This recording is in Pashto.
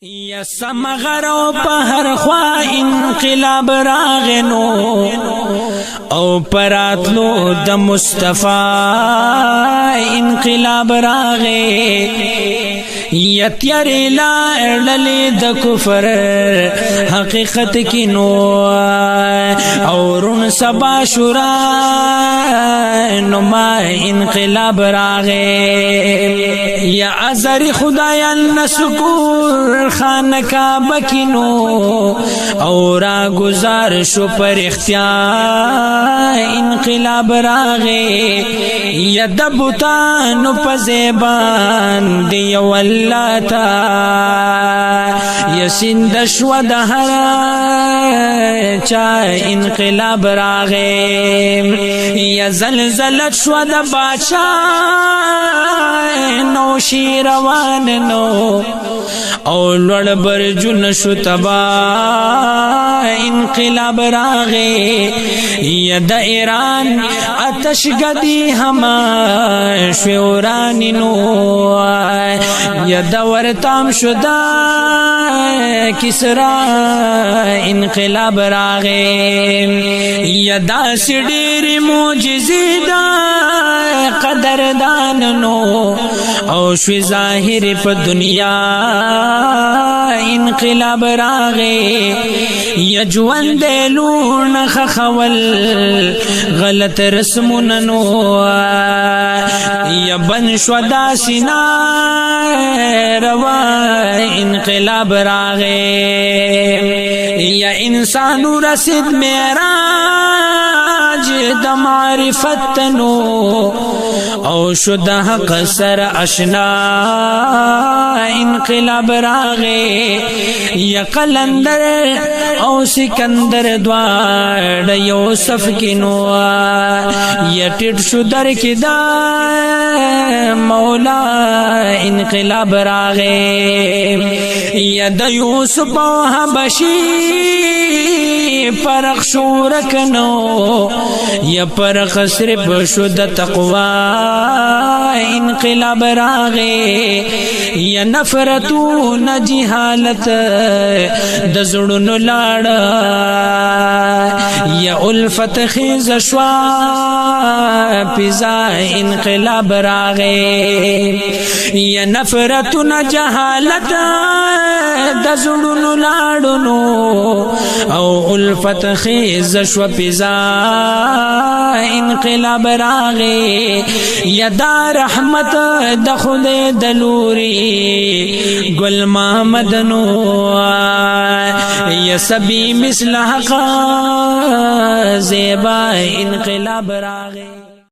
یا سمغرو پہر خوا انقلاب راغنو او پراتلو د مصطفی انقلاب راغے یا تیاری لا ارللی د کفر حقیقت کی نو اور سبا شورا نما انقلاب راغے یا ازر خدایان نسکور خان کعبہ کی نو اورا گزار شو پر اختیار انقلاب راغے یا دبتانو پزیبان دیو اللہ تا یا سندشو دہر چاہ انقلاب راغے یا زلزلت شو دباچا نو شیروان نو او لڑ برجن شو تبا انقلاب راغے یا دا ایران اتش گدی ہما شورانی نو یا دا ورتام شدا کسرا انقلاب راغے یا دا سڈیر موجزی دا قدردان نو او شوی ظاہر پا دنیا انقلاب راغے یا جوان دیلون خخول غلط رسموننو یا بن شودا سنا روا انقلاب راغے یا انسانو رسد معراج د معرفت نو او شد حق سر اشنا انقلاب راغے یا قلندر او سکندر دوار یوسف کی نو یا ٹٹ شدر کی دا مولا انقلاب راغے یا دا یوسف و حبشی پرخ شورکنو یا پرخ صرف شد تقوی انقلاب راغے یا نفرتو نجہالت دزڑن لاڑا یا الفت خیز شوا پیزا انقلاب راغے یا نفرتو نجہالت دزڑن لاڑنو او الفت خیز شوا پیزا انقلاب راغے یا دا رحمت د خود دلوری گل محمد نو یا سبی مثل حقا زیبا انقلاب راغے.